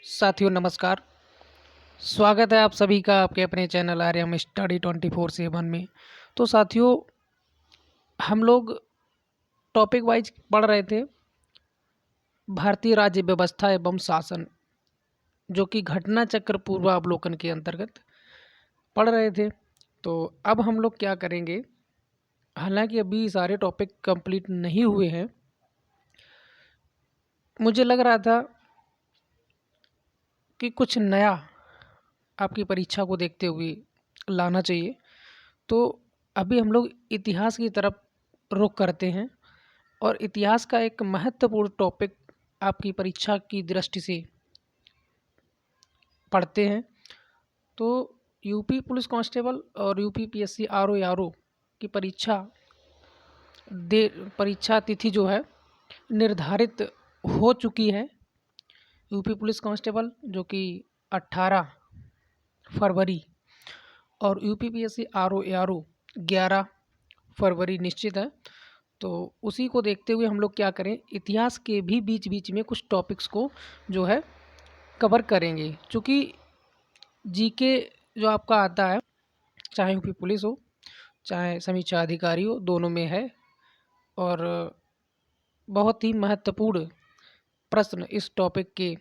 साथियों नमस्कार। स्वागत है आप सभी का आपके अपने चैनल आर्यम स्टडी 24/7 में। तो साथियों, हम लोग टॉपिक वाइज पढ़ रहे थे भारतीय राज्य व्यवस्था एवं शासन, जो कि घटना चक्र पूर्वावलोकन के अंतर्गत पढ़ रहे थे। तो अब हम लोग क्या करेंगे, हालांकि अभी सारे टॉपिक कंप्लीट नहीं हुए हैं, मुझे लग रहा था कि कुछ नया आपकी परीक्षा को देखते हुए लाना चाहिए। तो अभी हम लोग इतिहास की तरफ रुख करते हैं और इतिहास का एक महत्वपूर्ण टॉपिक आपकी परीक्षा की दृष्टि से पढ़ते हैं। तो यूपी पुलिस कांस्टेबल और यूपी पीएससी आरओ की परीक्षा तिथि जो है निर्धारित हो चुकी है। यूपी पुलिस कांस्टेबल जो कि 18 फरवरी और यूपी पीएससी आरओ 11 फरवरी निश्चित है। तो उसी को देखते हुए हम लोग क्या करें, इतिहास के भी बीच बीच में कुछ टॉपिक्स को जो है कवर करेंगे। चूँकि जीके जो आपका आता है, चाहे यूपी पुलिस हो चाहे समीक्षा अधिकारी हो, दोनों में है और बहुत ही महत्वपूर्ण प्रश्न इस टॉपिक के।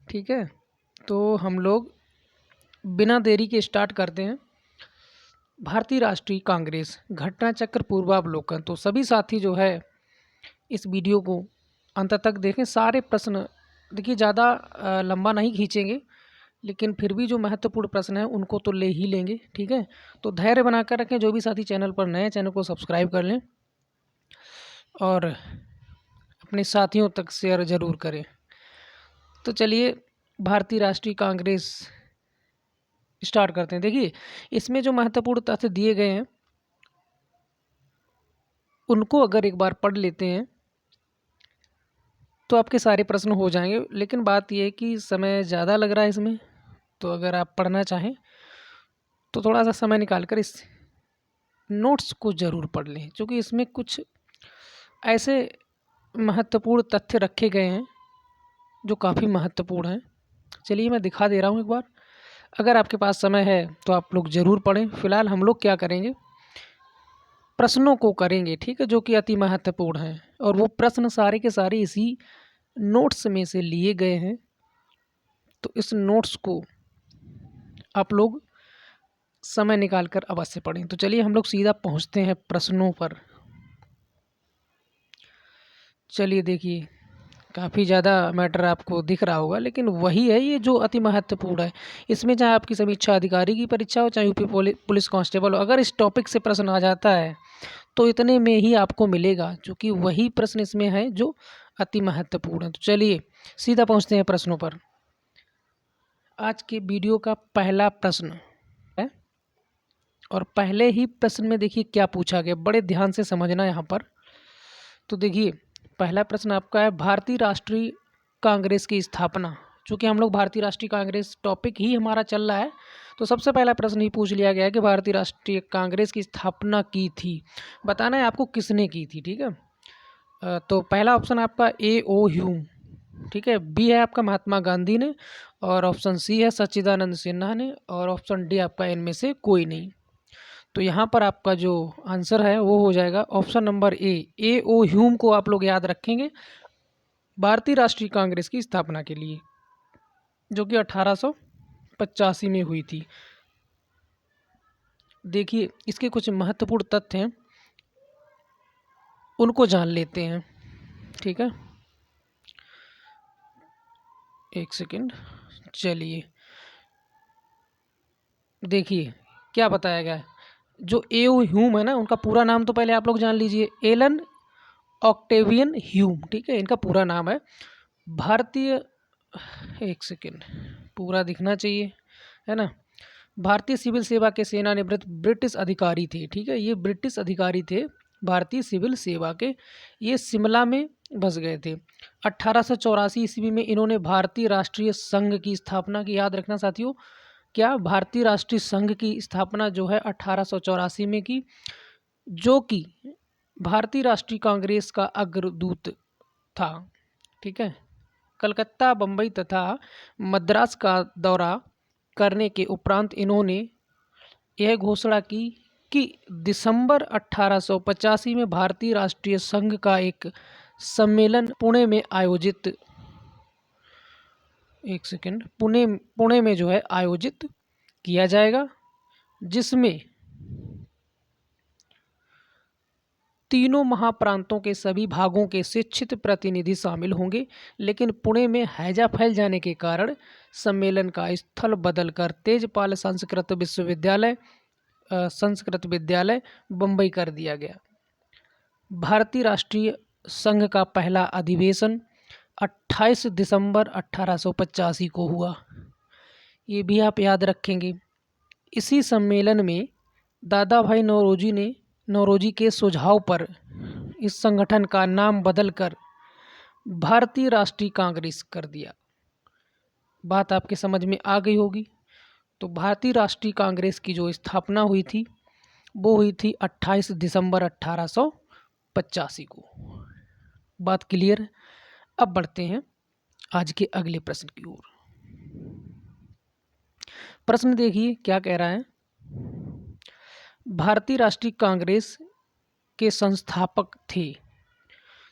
ठीक है, तो हम लोग बिना देरी के स्टार्ट करते हैं। भारतीय राष्ट्रीय कांग्रेस घटना चक्र पूर्वावलोकन। तो सभी साथी जो है इस वीडियो को अंत तक देखें। सारे प्रश्न देखिए, ज़्यादा लंबा नहीं खींचेंगे, लेकिन फिर भी जो महत्वपूर्ण प्रश्न हैं उनको तो ले ही लेंगे। ठीक है, तो धैर्य बनाकर रखें। जो भी साथी चैनल पर नए, चैनल को सब्सक्राइब कर लें और अपने साथियों तक शेयर ज़रूर करें। तो चलिए भारतीय राष्ट्रीय कांग्रेस स्टार्ट करते हैं। देखिए, इसमें जो महत्वपूर्ण तथ्य दिए गए हैं उनको अगर एक बार पढ़ लेते हैं तो आपके सारे प्रश्न हो जाएंगे। लेकिन बात यह है कि समय ज़्यादा लग रहा है इसमें, तो अगर आप पढ़ना चाहें तो थोड़ा सा समय निकाल कर इस नोट्स को ज़रूर पढ़ लें, क्योंकि इसमें कुछ ऐसे महत्वपूर्ण तथ्य रखे गए हैं जो काफ़ी महत्वपूर्ण हैं। चलिए मैं दिखा दे रहा हूँ एक बार। अगर आपके पास समय है तो आप लोग ज़रूर पढ़ें। फिलहाल हम लोग क्या करेंगे, प्रश्नों को करेंगे, ठीक है, जो कि अति महत्वपूर्ण हैं और वो प्रश्न सारे के सारे इसी नोट्स में से लिए गए हैं। तो इस नोट्स को आप लोग समय निकाल कर अवश्य पढ़ें। तो चलिए हम लोग सीधा पहुंचते हैं प्रश्नों पर। चलिए देखिए, काफ़ी ज़्यादा मैटर आपको दिख रहा होगा, लेकिन वही है ये जो अति महत्वपूर्ण है। इसमें चाहे आपकी समीक्षा अधिकारी की परीक्षा हो चाहे यूपी पुलिस कांस्टेबल हो, अगर इस टॉपिक से प्रश्न आ जाता है तो इतने में ही आपको मिलेगा, क्योंकि वही प्रश्न इसमें है जो अति महत्वपूर्ण है। तो चलिए सीधा पहुंचते हैं प्रश्नों पर। आज के वीडियो का पहला प्रश्न है और पहले ही प्रश्न में देखिए क्या पूछा गया, बड़े ध्यान से समझना यहाँ पर। तो देखिए पहला प्रश्न आपका है, भारतीय राष्ट्रीय कांग्रेस की स्थापना। चूँकि हम लोग भारतीय राष्ट्रीय कांग्रेस टॉपिक ही हमारा चल रहा है, तो सबसे पहला प्रश्न ही पूछ लिया गया है कि भारतीय राष्ट्रीय कांग्रेस की स्थापना की थी। बताना है आपको किसने की थी। ठीक है, तो पहला ऑप्शन आपका ए ओ ह्यूम, ठीक है, बी है आपका महात्मा गांधी ने, और ऑप्शन सी है सच्चिदानंद सिन्हा ने, और ऑप्शन डी आपका इनमें से कोई नहीं। तो यहाँ पर आपका जो आंसर है वो हो जाएगा option number A O Hume को आप लोग याद रखेंगे भारतीय राष्ट्रीय कांग्रेस की स्थापना के लिए, जो कि 1885 में हुई थी। देखिए इसके कुछ महत्वपूर्ण तथ्य हैं, उनको जान लेते हैं। ठीक है, एक सेकेंड। चलिए देखिए क्या बताया गया है। जो ए ओ ह्यूम है ना, उनका पूरा नाम तो पहले आप लोग जान लीजिए, एलन ऑक्टेवियन ह्यूम। ठीक है, इनका पूरा नाम है भारतीय, एक सेकेंड, पूरा दिखना चाहिए, है ना। भारतीय सिविल सेवा के सेवानिवृत्त ब्रिटिश अधिकारी थे। ठीक है, ये ब्रिटिश अधिकारी थे भारतीय सिविल सेवा के। ये शिमला में बस गए थे। 1884 ईस्वी में इन्होंने भारतीय राष्ट्रीय संघ की स्थापना की। याद रखना साथियों, क्या भारतीय राष्ट्रीय संघ की स्थापना जो है 1884 में की, जो कि भारतीय राष्ट्रीय कांग्रेस का अग्रदूत था। ठीक है, कलकत्ता, बम्बई तथा मद्रास का दौरा करने के उपरांत इन्होंने यह घोषणा की कि दिसंबर 1885 में भारतीय राष्ट्रीय संघ का एक सम्मेलन पुणे में आयोजित, एक सेकेंड, पुणे में जो है आयोजित किया जाएगा, जिसमें तीनों महाप्रांतों के सभी भागों के शिक्षित प्रतिनिधि शामिल होंगे। लेकिन पुणे में हैजा फैल जाने के कारण सम्मेलन का स्थल बदलकर तेजपाल संस्कृत विद्यालय बम्बई कर दिया गया। भारतीय राष्ट्रीय संघ का पहला अधिवेशन 28 दिसंबर 1885 को हुआ। ये भी आप याद रखेंगे। इसी सम्मेलन में दादा भाई नौरोजी के सुझाव पर इस संगठन का नाम बदलकर भारतीय राष्ट्रीय कांग्रेस कर दिया। बात आपके समझ में आ गई होगी। तो भारतीय राष्ट्रीय कांग्रेस की जो स्थापना हुई थी वो हुई थी 28 दिसंबर 1885 को। बात क्लियर है। अब बढ़ते हैं आज के अगले प्रश्न की ओर। प्रश्न देखिए क्या कह रहा है। भारतीय राष्ट्रीय कांग्रेस के संस्थापक थे।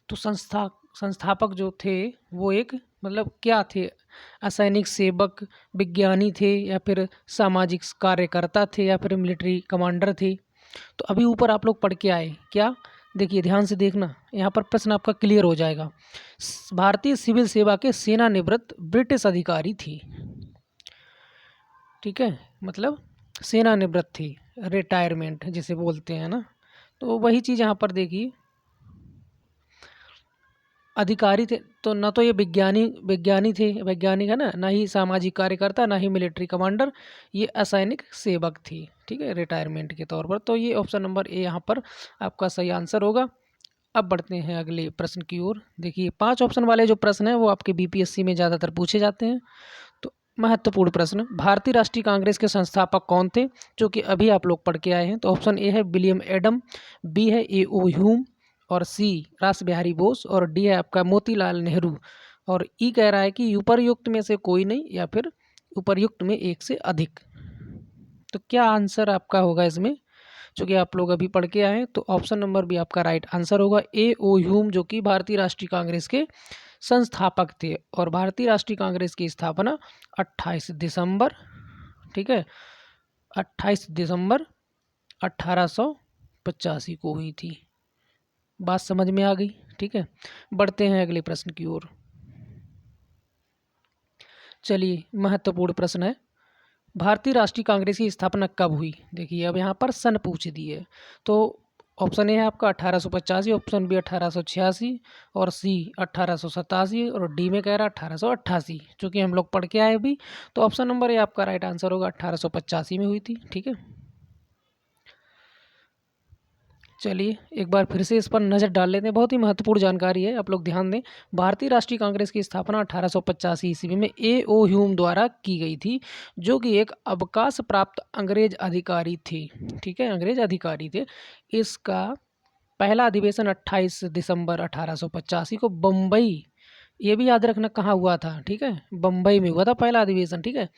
तो संस्थापक जो थे वो एक मतलब क्या थे, असैनिक सेवक, विज्ञानी थे, या फिर सामाजिक कार्यकर्ता थे, या फिर मिलिट्री कमांडर थे। तो अभी ऊपर आप लोग पढ़ के आए क्या, देखिए ध्यान से देखना, यहाँ पर प्रश्न आपका क्लियर हो जाएगा। भारतीय सिविल सेवा के सेवानिवृत्त ब्रिटिश अधिकारी थी। ठीक है, मतलब सेवानिवृत्त थी, रिटायरमेंट जिसे बोलते हैं ना। तो वही चीज़ यहाँ पर देखिए, अधिकारी थे तो ना तो ये विज्ञानी थे, वैज्ञानिक है ना ही सामाजिक कार्यकर्ता, ना ही मिलिट्री कमांडर, ये असैनिक सेवक थी। ठीक है, रिटायरमेंट के तौर पर। तो ये ऑप्शन नंबर ए यहाँ पर आपका सही आंसर होगा। अब बढ़ते हैं अगले प्रश्न की ओर। देखिए 5 ऑप्शन वाले जो प्रश्न हैं वो आपके बीपीएससी में ज़्यादातर पूछे जाते हैं। तो महत्वपूर्ण प्रश्न, भारतीय राष्ट्रीय कांग्रेस के संस्थापक कौन थे, जो कि अभी आप लोग पढ़ के आए हैं। तो ऑप्शन ए है विलियम एडम, बी है ए.ओ. ह्यूम, और सी रास बिहारी बोस, और डी है आपका मोतीलाल नेहरू, और ई कह रहा है कि उपर्युक्त में से कोई नहीं, या फिर उपर्युक्त में एक से अधिक। तो क्या आंसर आपका होगा इसमें, जो कि आप लोग अभी पढ़ के आए हैं। तो ऑप्शन नंबर भी आपका राइट आंसर होगा, ए.ओ. ह्यूम, जो कि भारतीय राष्ट्रीय कांग्रेस के संस्थापक थे। और भारतीय राष्ट्रीय कांग्रेस की स्थापना 28 दिसंबर, ठीक है, 28 दिसंबर 1885 को हुई थी। बात समझ में आ गई। ठीक है, बढ़ते हैं अगले प्रश्न की ओर। चलिए महत्वपूर्ण प्रश्न है, भारतीय राष्ट्रीय कांग्रेस की स्थापना कब हुई। देखिए अब यहाँ पर सन पूछ दी है। तो ऑप्शन ए है आपका 1885, ऑप्शन बी 1886, और सी 1887, और डी में कह रहा है 1888, चूँकि हम लोग पढ़ के आए अभी। तो ऑप्शन नंबर ए आपका राइट आंसर होगा, 1885 में हुई थी। ठीक है, चलिए एक बार फिर से इस पर नज़र डाल लेते हैं। बहुत ही महत्वपूर्ण जानकारी है, आप लोग ध्यान दें। भारतीय राष्ट्रीय कांग्रेस की स्थापना 1885 ईस्वी में ए.ओ. ह्यूम द्वारा की गई थी, जो कि एक अवकाश प्राप्त अंग्रेज अधिकारी थे। ठीक है, अंग्रेज अधिकारी थे। इसका पहला अधिवेशन 28 दिसंबर 1885 को बम्बई, ये भी याद रखना कहाँ हुआ था। ठीक है, बम्बई में हुआ था पहला अधिवेशन। ठीक है,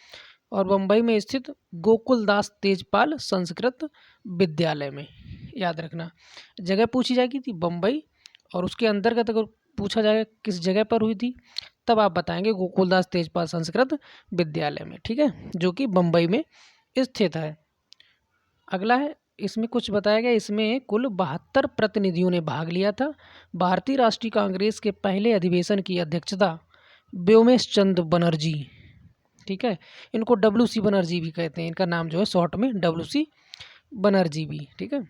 और बम्बई में स्थित गोकुलदास तेजपाल संस्कृत विद्यालय में, याद रखना। जगह पूछी जाएगी थी बम्बई, और उसके अंतर्गत अगर पूछा जाएगा किस जगह पर हुई थी, तब आप बताएंगे गोकुलदास तेजपाल संस्कृत विद्यालय में। ठीक है, जो कि बम्बई में स्थित है। अगला है, इसमें कुछ बताया गया, इसमें कुल 72 प्रतिनिधियों ने भाग लिया था। भारतीय राष्ट्रीय कांग्रेस के पहले अधिवेशन की अध्यक्षता व्योमेश चंद्र बनर्जी, ठीक है, इनको WC बनर्जी भी कहते हैं, इनका नाम जो है शॉर्ट में WC बनर्जी भी, ठीक है,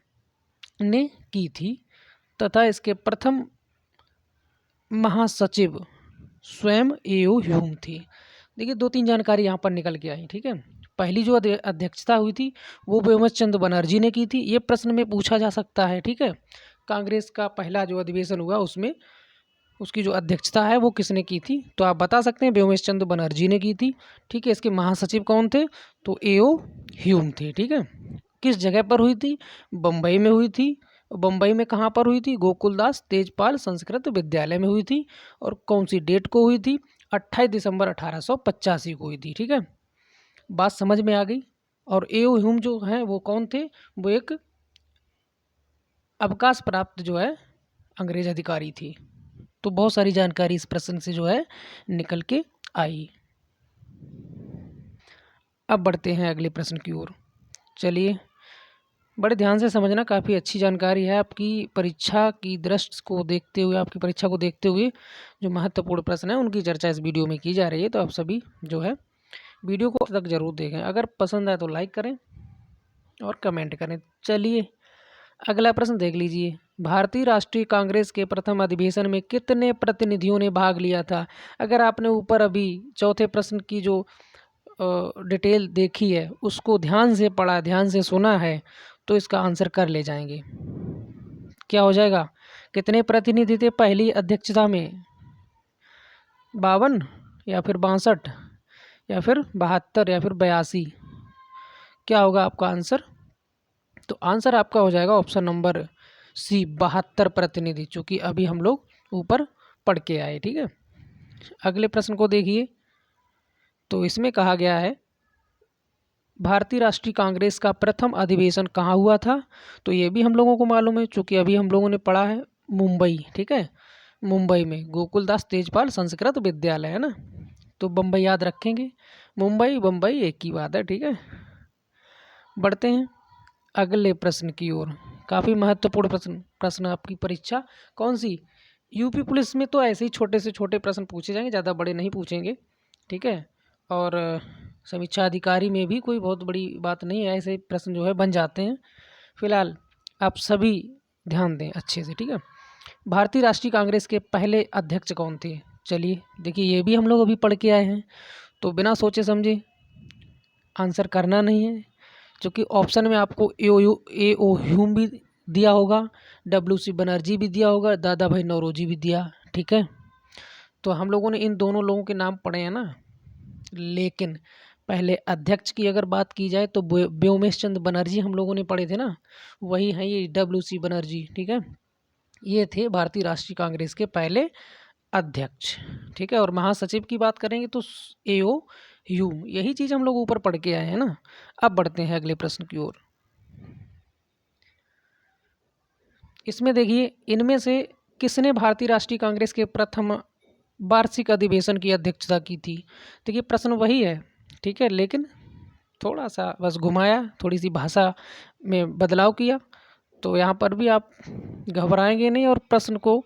ने की थी। तथा इसके प्रथम महासचिव स्वयं ए.ओ. ह्यूम थी। देखिए 2-3 जानकारी यहाँ पर निकल के आई। ठीक है, पहली जो अध्यक्षता हुई थी वो व्योमेश चंद्र बनर्जी ने की थी। ये प्रश्न में पूछा जा सकता है। ठीक है, कांग्रेस का पहला जो अधिवेशन हुआ उसमें उसकी जो अध्यक्षता है वो किसने की थी, तो आप बता सकते हैं व्योमेश चंद्र बनर्जी ने की थी। ठीक है, इसके महासचिव कौन थे, तो ए.ओ. ह्यूम थे। ठीक है, किस जगह पर हुई थी, बम्बई में हुई थी। बम्बई में कहाँ पर हुई थी? गोकुलदास तेजपाल संस्कृत विद्यालय में हुई थी। और कौन सी डेट को हुई थी? 28 दिसंबर 1885 को हुई थी। ठीक है, बात समझ में आ गई। और एओ ह्यूम जो है वो कौन थे? वो एक अवकाश प्राप्त जो है अंग्रेज अधिकारी थी। तो बहुत सारी जानकारी इस प्रश्न से जो है निकल के आई। अब बढ़ते हैं अगले प्रश्न की ओर। चलिए, बड़े ध्यान से समझना, काफ़ी अच्छी जानकारी है। आपकी परीक्षा की दृष्टि को देखते हुए, आपकी परीक्षा को देखते हुए जो महत्वपूर्ण प्रश्न है उनकी चर्चा इस वीडियो में की जा रही है। तो आप सभी जो है वीडियो को तक जरूर देखें। अगर पसंद आए तो लाइक करें और कमेंट करें। चलिए, अगला प्रश्न देख लीजिए। भारतीय राष्ट्रीय कांग्रेस के प्रथम अधिवेशन में कितने प्रतिनिधियों ने भाग लिया था? अगर आपने ऊपर अभी चौथे प्रश्न की जो डिटेल देखी है उसको ध्यान से पढ़ा, ध्यान से सुना है, तो इसका आंसर कर ले जाएंगे। क्या हो जाएगा? कितने प्रतिनिधि थे पहली अध्यक्षता में? 52 या फिर 62 या फिर 72 या फिर 82? क्या होगा आपका आंसर? तो आंसर आपका हो जाएगा ऑप्शन नंबर सी, 72 प्रतिनिधि, चूँकि अभी हम लोग ऊपर पढ़ के आए। ठीक है, अगले प्रश्न को देखिए। तो इसमें कहा गया है भारतीय राष्ट्रीय कांग्रेस का प्रथम अधिवेशन कहाँ हुआ था? तो ये भी हम लोगों को मालूम है, चूँकि अभी हम लोगों ने पढ़ा है मुंबई। ठीक है, मुंबई में गोकुलदास तेजपाल संस्कृत विद्यालय है ना, तो बम्बई याद रखेंगे। मुंबई बम्बई एक ही बात है। ठीक है, बढ़ते हैं अगले प्रश्न की ओर। काफ़ी महत्वपूर्ण प्रश्न आपकी परीक्षा कौन सी? यूपी पुलिस में तो ऐसे ही छोटे से छोटे प्रश्न पूछे जाएंगे, ज़्यादा बड़े नहीं पूछेंगे। ठीक है, और समीक्षा अधिकारी में भी कोई बहुत बड़ी बात नहीं है, ऐसे प्रश्न जो है बन जाते हैं। फिलहाल आप सभी ध्यान दें अच्छे से। ठीक है, भारतीय राष्ट्रीय कांग्रेस के पहले अध्यक्ष कौन थे? चलिए देखिए, ये भी हम लोग अभी पढ़ के आए हैं, तो बिना सोचे समझे आंसर करना नहीं है, क्योंकि ऑप्शन में आपको ए ओ ह्यूम भी दिया होगा, WC बनर्जी भी दिया होगा, दादा भाई नौरोजी भी दिया। ठीक है, तो हम लोगों ने इन दोनों लोगों के नाम पढ़े हैं ना, लेकिन पहले अध्यक्ष की अगर बात की जाए तो व्योमेश चंद्र बनर्जी हम लोगों ने पढ़े थे ना, वही हैं ये WC बनर्जी। ठीक है, ये थे भारतीय राष्ट्रीय कांग्रेस के पहले अध्यक्ष। ठीक है, और महासचिव की बात करेंगे तो एओ ह्यूम। यही चीज़ हम लोग ऊपर पढ़ के आए हैं ना। अब बढ़ते हैं अगले प्रश्न की ओर। इसमें देखिए, इनमें से किसने भारतीय राष्ट्रीय कांग्रेस के प्रथम वार्षिक अधिवेशन की अध्यक्षता की थी? देखिए, प्रश्न वही है। ठीक है, लेकिन थोड़ा सा बस घुमाया, थोड़ी सी भाषा में बदलाव किया, तो यहाँ पर भी आप घबराएंगे नहीं और प्रश्न को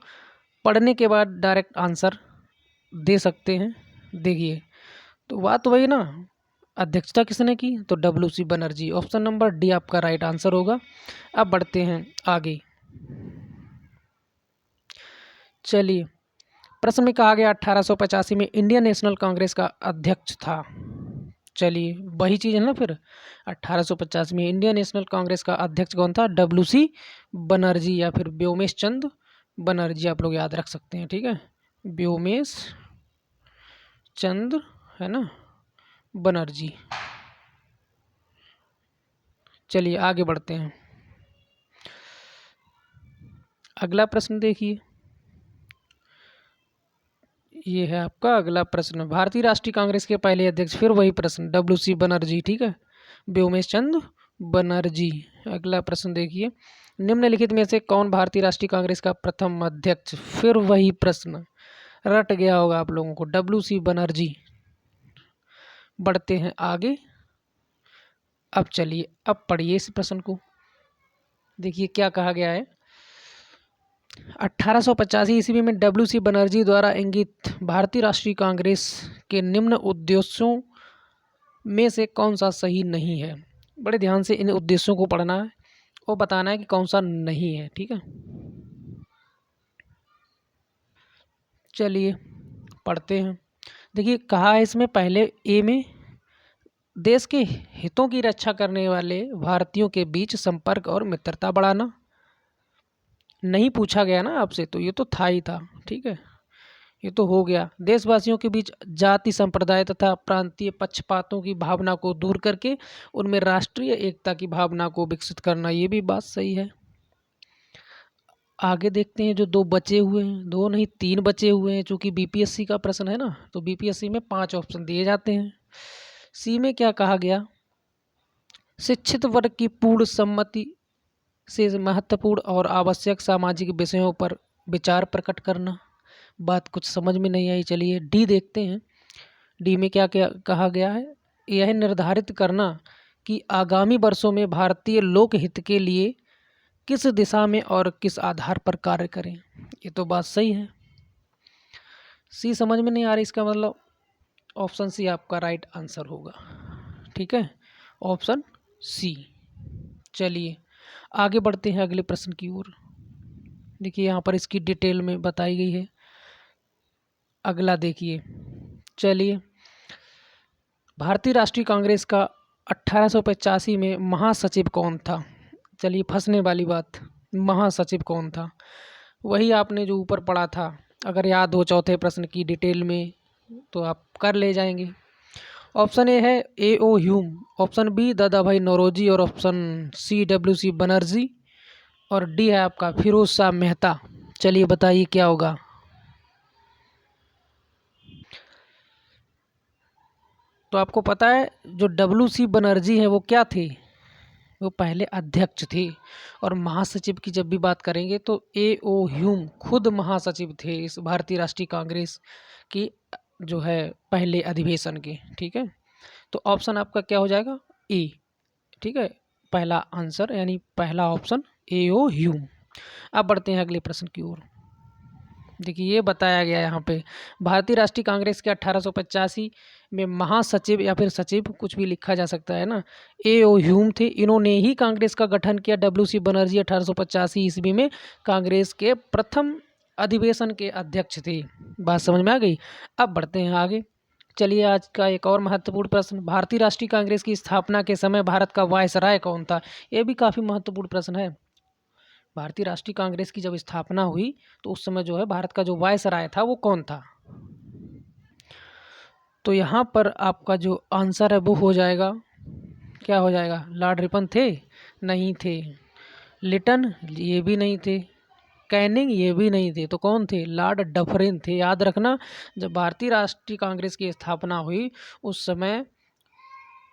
पढ़ने के बाद डायरेक्ट आंसर दे सकते हैं। देखिए, तो बात वही ना, अध्यक्षता किसने की? तो WC Banerjee. Option number D आपका राइट आंसर होगा। अब बढ़ते हैं आगे। चलिए, प्रश्न में कहा गया 1885 में इंडियन नेशनल कांग्रेस का अध्यक्ष था। चलिए, वही चीज़ है ना फिर। 1885 में इंडियन नेशनल कांग्रेस का अध्यक्ष कौन था? WC बनर्जी या फिर व्योमेश चंद्र बनर्जी, आप लोग याद रख सकते हैं। ठीक है, व्योमेश चंद्र है ना बनर्जी। चलिए आगे बढ़ते हैं। अगला प्रश्न देखिए, ये है आपका अगला प्रश्न। भारतीय राष्ट्रीय कांग्रेस के पहले अध्यक्ष, फिर वही प्रश्न, WC बनर्जी। ठीक है, व्योमेश चंद्र बनर्जी। अगला प्रश्न देखिए, निम्नलिखित में से कौन भारतीय राष्ट्रीय कांग्रेस का प्रथम अध्यक्ष? फिर वही प्रश्न, रट गया होगा आप लोगों को, WC बनर्जी। बढ़ते हैं आगे। अब चलिए, अब पढ़िए इस प्रश्न को। देखिए क्या कहा गया है। 1885 ईस्वी में WC बनर्जी द्वारा इंगित भारतीय राष्ट्रीय कांग्रेस के निम्न उद्देश्यों में से कौन सा सही नहीं है? बड़े ध्यान से इन उद्देश्यों को पढ़ना है और बताना है कि कौन सा नहीं है। ठीक है, चलिए पढ़ते हैं। देखिए, कहा है इसमें पहले ए में, देश के हितों की रक्षा करने वाले भारतीयों के बीच संपर्क और मित्रता बढ़ाना। नहीं पूछा गया ना आपसे, तो ये तो था ही था। ठीक है, ये तो हो गया। देशवासियों के बीच जाति संप्रदाय तथा प्रांतीय पक्षपातों की भावना को दूर करके उनमें राष्ट्रीय एकता की भावना को विकसित करना, ये भी बात सही है। आगे देखते हैं जो दो बचे हुए हैं, दो नहीं तीन बचे हुए हैं, चूंकि बीपीएससी का प्रश्न है ना, तो बीपीएससी में 5 ऑप्शन दिए जाते हैं। सी में क्या कहा गया, शिक्षित वर्ग की पूर्ण सम्मति से महत्वपूर्ण और आवश्यक सामाजिक विषयों पर विचार प्रकट करना। बात कुछ समझ में नहीं आई, चलिए डी देखते हैं। डी में क्या क्या कहा गया है, यह निर्धारित करना कि आगामी वर्षों में भारतीय लोक हित के लिए किस दिशा में और किस आधार पर कार्य करें। ये तो बात सही है। सी समझ में नहीं आ रही, इसका मतलब ऑप्शन सी आपका राइट आंसर होगा। ठीक है, ऑप्शन सी। चलिए आगे बढ़ते हैं अगले प्रश्न की ओर। देखिए यहाँ पर इसकी डिटेल में बताई गई है। अगला देखिए, चलिए भारतीय राष्ट्रीय कांग्रेस का 1885 में महासचिव कौन था। चलिए फंसने वाली बात, महासचिव कौन था, वही आपने जो ऊपर पढ़ा था, अगर याद हो चौथे प्रश्न की डिटेल में तो आप कर ले जाएंगे। ऑप्शन ए है A O Hume, option B Dadabhai Naoroji, और option C W C Banerjee, और डी है आपका फिरोज शाह मेहता। चलिए बताइए क्या होगा। तो आपको पता है जो डब्ल्यू सी बनर्जी है वो क्या थे, वो पहले अध्यक्ष थे। और महासचिव की जब भी बात करेंगे तो ए ओ ह्यूम खुद महासचिव थे इस भारतीय राष्ट्रीय कांग्रेस की जो है पहले अधिवेशन के। ठीक है, तो ऑप्शन आपका क्या हो जाएगा, ए। ठीक है, पहला आंसर यानी पहला ऑप्शन ए ओ ह्यूम। अब बढ़ते हैं अगले प्रश्न की ओर। देखिए ये बताया गया है यहाँ पे, भारतीय राष्ट्रीय कांग्रेस के 1885 में महासचिव या फिर सचिव कुछ भी लिखा जा सकता है ना, ए ओ ह्यूम थे। इन्होंने ही कांग्रेस का गठन किया। डब्ल्यू सी बनर्जी 1885 ईस्वी में कांग्रेस के प्रथम अधिवेशन के अध्यक्ष थे। बात समझ में आ गई। अब बढ़ते हैं आगे। चलिए आज का एक और महत्वपूर्ण प्रश्न, भारतीय राष्ट्रीय कांग्रेस की स्थापना के समय भारत का वायसराय कौन था। ये भी काफ़ी महत्वपूर्ण प्रश्न है। भारतीय राष्ट्रीय कांग्रेस की जब स्थापना हुई तो उस समय जो है भारत का जो वायसराय था वो कौन था। तो यहाँ पर आपका जो आंसर है वो हो जाएगा, क्या हो जाएगा, लॉर्ड रिपन थे, नहीं थे। लिटन, ये भी नहीं थे। कैनिंग, ये भी नहीं थे। तो कौन थे, लॉर्ड डफरिन थे। याद रखना, जब भारतीय राष्ट्रीय कांग्रेस की स्थापना हुई उस समय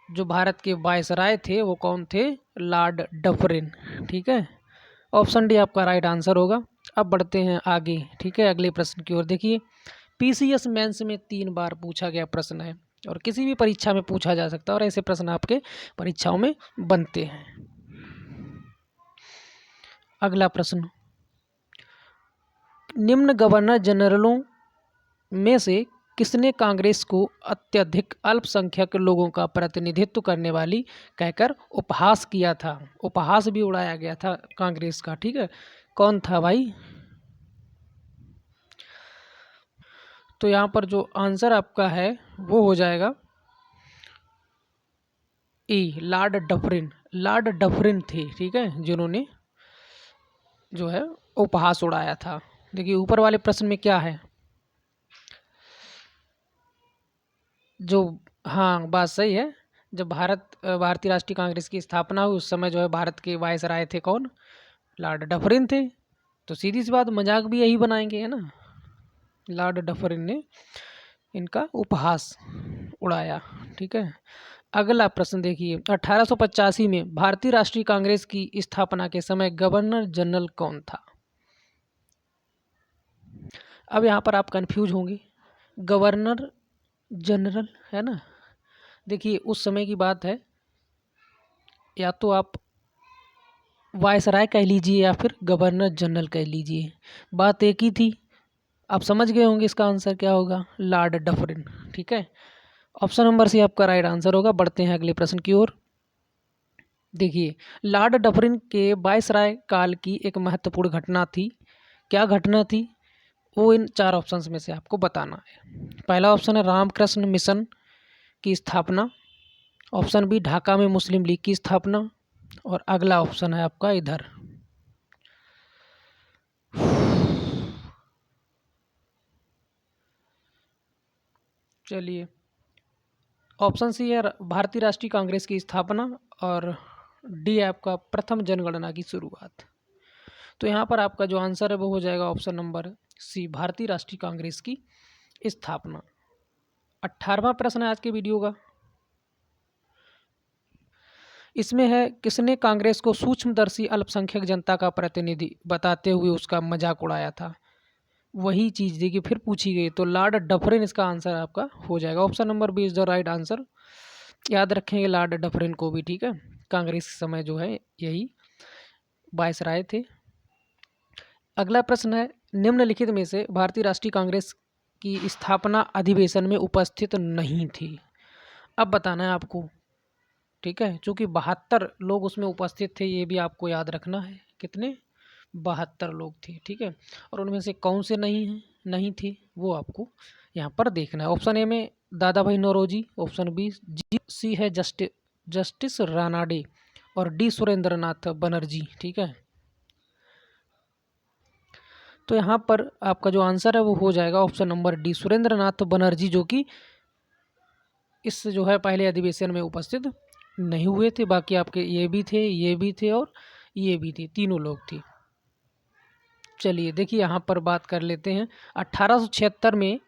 जो भारत के वायसराय थे वो कौन थे, लॉर्ड डफरिन। ठीक है, ऑप्शन डी आपका राइट आंसर होगा। अब बढ़ते हैं आगे। ठीक है, अगले प्रश्न की ओर देखिए, पीसीएस मेंस में 3 बार पूछा गया प्रश्न है और किसी भी परीक्षा में पूछा जा सकता है और ऐसे प्रश्न आपके परीक्षाओं में बनते हैं। अगला प्रश्न, निम्न गवर्नर जनरलों में से किसने कांग्रेस को अत्यधिक अल्पसंख्यक लोगों का प्रतिनिधित्व करने वाली कहकर उपहास किया था। उपहास भी उड़ाया गया था कांग्रेस का। ठीक है, कौन था भाई। तो यहाँ पर जो आंसर आपका है वो हो जाएगा ई, लॉर्ड डफरिन। लॉर्ड डफरिन थे, ठीक है, जिन्होंने जो है उपहास उड़ाया था। देखिए ऊपर वाले प्रश्न में क्या है, जो, हाँ बात सही है, जब भारतीय राष्ट्रीय कांग्रेस की स्थापना हुई उस समय जो है भारत के वायसराय थे कौन, लॉर्ड डफरिन थे। तो सीधी सी बात, मजाक भी यही बनाएंगे, है ना। लॉर्ड डफरिन ने इनका उपहास उड़ाया। ठीक है, अगला प्रश्न देखिए, 1885 में भारतीय राष्ट्रीय कांग्रेस की स्थापना के समय गवर्नर जनरल कौन था। अब यहाँ पर आप कंफ्यूज होंगे, गवर्नर जनरल है ना। देखिए उस समय की बात है, या तो आप वायसराय कह लीजिए या फिर गवर्नर जनरल कह लीजिए, बात एक ही थी। आप समझ गए होंगे इसका आंसर क्या होगा, लॉर्ड डफरिन। ठीक है, ऑप्शन नंबर सी आपका राइट आंसर होगा। बढ़ते हैं अगले प्रश्न की ओर। देखिए लॉर्ड डफरिन के वायसराय काल की एक महत्वपूर्ण घटना थी, क्या घटना थी, वो इन 4 ऑप्शंस में से आपको बताना है। पहला ऑप्शन है रामकृष्ण मिशन की स्थापना, ऑप्शन बी ढाका में मुस्लिम लीग की स्थापना, और अगला ऑप्शन है आपका इधर। चलिए ऑप्शन सी है भारतीय राष्ट्रीय कांग्रेस की स्थापना, और डी है आपका प्रथम जनगणना की शुरुआत। तो यहाँ पर आपका जो आंसर है वो हो जाएगा ऑप्शन नंबर सी, भारतीय राष्ट्रीय कांग्रेस की स्थापना। 18वां प्रश्न है आज के वीडियो का। इसमें है, किसने कांग्रेस को सूक्ष्मदर्शी अल्पसंख्यक जनता का प्रतिनिधि बताते हुए उसका मजाक उड़ाया था? वही चीज़ देखिए फिर पूछी गई, तो लॉर्ड डफरिन इसका आंसर आपका हो जाएगा। Option number B is the right answer. याद रखेंगे लॉर्ड डफरिन को भी, ठीक है। कांग्रेस के समय जो है यही वायसराय थे। अगला प्रश्न है, निम्नलिखित में से भारतीय राष्ट्रीय कांग्रेस की स्थापना अधिवेशन में उपस्थित नहीं थी। अब बताना है आपको, ठीक है, चूँकि 72 लोग उसमें उपस्थित थे, ये भी आपको याद रखना है। कितने? 72 लोग थे, ठीक है। और उनमें से कौन से नहीं थे वो आपको यहाँ पर देखना है। ऑप्शन ए में दादा भाई नौरोजी, ऑप्शन बी सी है जस्टिस रानाडे, और डी सुरेंद्र नाथ बनर्जी, ठीक है। तो यहाँ पर आपका जो आंसर है वो हो जाएगा ऑप्शन नंबर डी, सुरेंद्र नाथ बनर्जी, जो कि इस जो है पहले अधिवेशन में उपस्थित नहीं हुए थे। बाकी आपके ये भी थे, ये भी थे और ये भी थे, तीनों लोग थे। चलिए देखिए यहाँ पर बात कर लेते हैं। 1876 में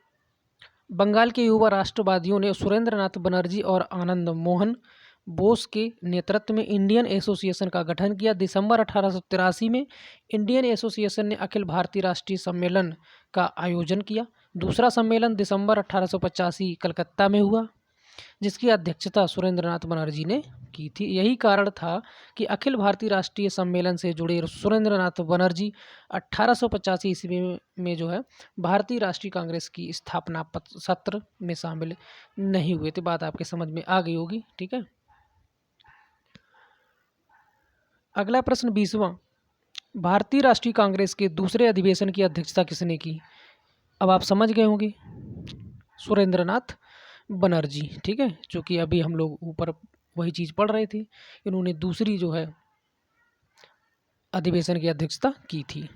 बंगाल के युवा राष्ट्रवादियों ने सुरेंद्र नाथ बनर्जी और आनंद मोहन बोस के नेतृत्व में इंडियन एसोसिएशन का गठन किया। दिसंबर 1883 में इंडियन एसोसिएशन ने अखिल भारतीय राष्ट्रीय सम्मेलन का आयोजन किया। दूसरा सम्मेलन दिसंबर 1885 कलकत्ता में हुआ, जिसकी अध्यक्षता सुरेंद्र नाथ बनर्जी ने की थी। यही कारण था कि अखिल भारतीय राष्ट्रीय सम्मेलन से जुड़े सुरेंद्र नाथ बनर्जी 1885 ईस्वी में जो है भारतीय राष्ट्रीय कांग्रेस की स्थापना सत्र में शामिल नहीं हुए थे। बात आपके समझ में आ गई होगी, ठीक है। अगला प्रश्न 20वां, भारतीय राष्ट्रीय कांग्रेस के दूसरे अधिवेशन की अध्यक्षता किसने की? अब आप समझ गए होंगे, सुरेंद्र नाथ बनर्जी, ठीक है, जो कि अभी हम लोग ऊपर वही चीज़ पढ़ रहे थे। इन्होंने दूसरी जो है अधिवेशन की अध्यक्षता की थी।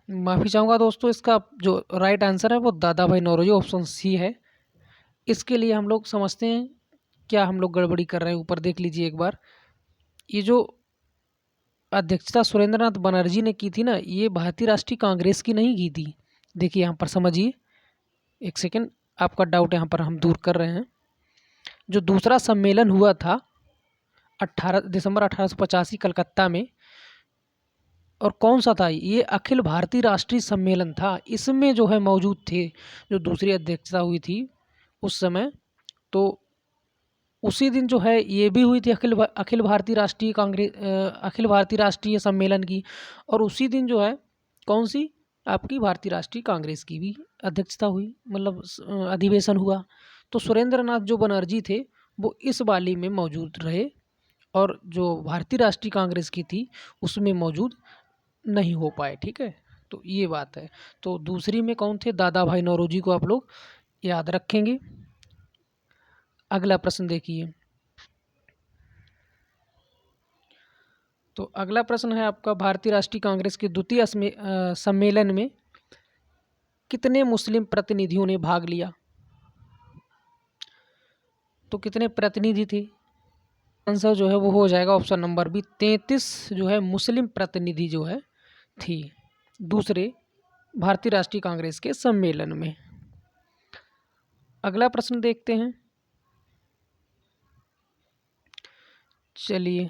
माफ़ी चाहूँगा दोस्तों, इसका जो राइट आंसर है वो दादा भाई नौरोजी, ऑप्शन सी है। इसके लिए हम लोग समझते हैं क्या हम लोग गड़बड़ी कर रहे हैं। ऊपर देख लीजिए एक बार, ये जो अध्यक्षता सुरेंद्र नाथ बनर्जी ने की थी ना, ये भारतीय राष्ट्रीय कांग्रेस की नहीं की थी। देखिए यहाँ पर समझिए, एक सेकेंड, आपका डाउट यहाँ पर हम दूर कर रहे हैं। जो दूसरा सम्मेलन हुआ था 18 दिसंबर 1885 कलकत्ता में, और कौन सा था ये? अखिल भारतीय राष्ट्रीय सम्मेलन था। इसमें जो है मौजूद थे, जो दूसरी अध्यक्षता हुई थी उस समय, तो उसी दिन जो है ये भी हुई थी अखिल भारतीय राष्ट्रीय कांग्रेस, अखिल भारतीय राष्ट्रीय सम्मेलन की। और उसी दिन जो है कौन सी आपकी भारतीय राष्ट्रीय कांग्रेस की भी अध्यक्षता हुई, मतलब अधिवेशन हुआ। तो सुरेंद्र नाथ जो बनर्जी थे वो इस वाली में मौजूद रहे, और जो भारतीय राष्ट्रीय कांग्रेस की थी उसमें मौजूद नहीं हो पाए, ठीक है। तो ये बात है। तो दूसरी में कौन थे? दादा भाई नौरोजी को आप लोग याद रखेंगे। अगला प्रश्न देखिए, तो अगला प्रश्न है आपका, भारतीय राष्ट्रीय कांग्रेस के द्वितीय सम्मेलन में कितने मुस्लिम प्रतिनिधियों ने भाग लिया? तो कितने प्रतिनिधि थे? आंसर जो है वो हो जाएगा ऑप्शन नंबर बी, 33 जो है मुस्लिम प्रतिनिधि जो है थी दूसरे भारतीय राष्ट्रीय कांग्रेस के सम्मेलन में। अगला प्रश्न देखते हैं। चलिए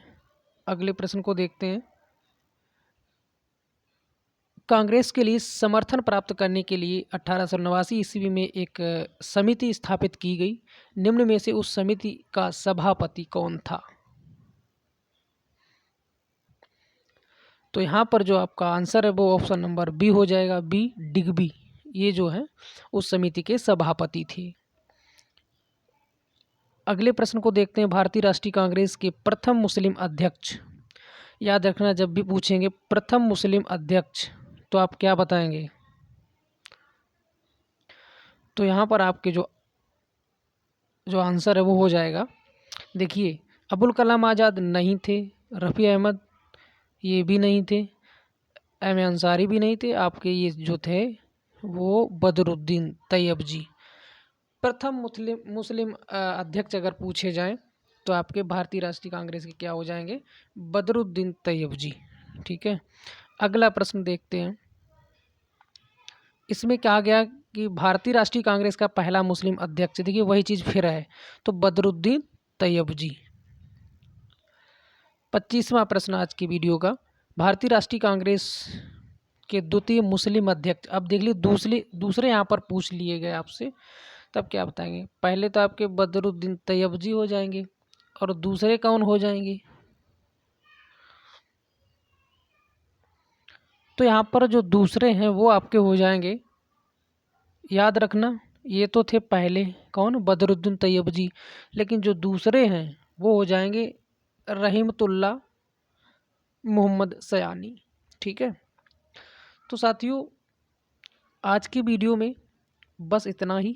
अगले प्रश्न को देखते हैं। कांग्रेस के लिए समर्थन प्राप्त करने के लिए 1889 ईस्वी में एक समिति स्थापित की गई। निम्न में से उस समिति का सभापति कौन था? तो यहाँ पर जो आपका आंसर है वो ऑप्शन नंबर बी हो जाएगा, बी डिग्बी। ये जो है उस समिति के सभापति थे। अगले प्रश्न को देखते हैं। भारतीय राष्ट्रीय कांग्रेस के प्रथम मुस्लिम अध्यक्ष, याद रखना जब भी पूछेंगे प्रथम मुस्लिम अध्यक्ष तो आप क्या बताएंगे? तो यहाँ पर आपके जो आंसर है वो हो जाएगा, देखिए अबुल कलाम आज़ाद नहीं थे, रफ़ी अहमद ये भी नहीं थे, एम ए अंसारी भी नहीं थे, आपके ये जो थे वो बदरुद्दीन तैयब जी। प्रथम मुस्लिम अध्यक्ष अगर पूछे जाएं तो आपके भारतीय राष्ट्रीय कांग्रेस के क्या हो जाएंगे? बदरुद्दीन तैयब। ठीक है, अगला प्रश्न देखते हैं। इसमें कहा गया कि भारतीय राष्ट्रीय कांग्रेस का पहला मुस्लिम अध्यक्ष, देखिए वही चीज़ फिर है, तो बदरुद्दीन तैयब। 25वां प्रश्न आज की वीडियो का, भारतीय राष्ट्रीय कांग्रेस के द्वितीय मुस्लिम अध्यक्ष। अब देख लीजिए दूसरे यहाँ पर पूछ लिए गए आपसे, तब क्या बताएंगे? पहले तो आपके बदरुद्दीन तैयब हो जाएंगे, और दूसरे कौन हो जाएंगे? तो यहाँ पर जो दूसरे हैं वो आपके हो जाएंगे, याद रखना, ये तो थे पहले कौन? बदरुद्दीन तैयब, लेकिन जो दूसरे हैं वो हो जाएंगे रहीमतुल्ला मोहम्मद सयानी। ठीक है, तो साथियों आज की वीडियो में बस इतना ही।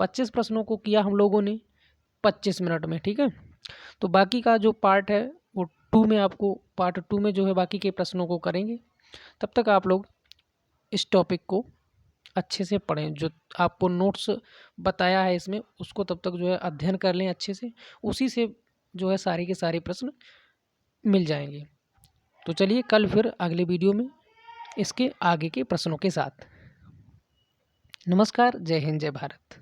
25 प्रश्नों को किया हम लोगों ने 25 मिनट में। ठीक है, तो बाकी का जो पार्ट है वो पार्ट 2 में जो है बाकी के प्रश्नों को करेंगे। तब तक आप लोग इस टॉपिक को अच्छे से पढ़ें, जो आपको नोट्स बताया है इसमें उसको तब तक जो है अध्ययन कर लें अच्छे से, उसी से जो है सारे के सारे प्रश्न मिल जाएंगे। तो चलिए कल फिर अगले वीडियो में इसके आगे के प्रश्नों के साथ। नमस्कार, जय हिंद, जय भारत।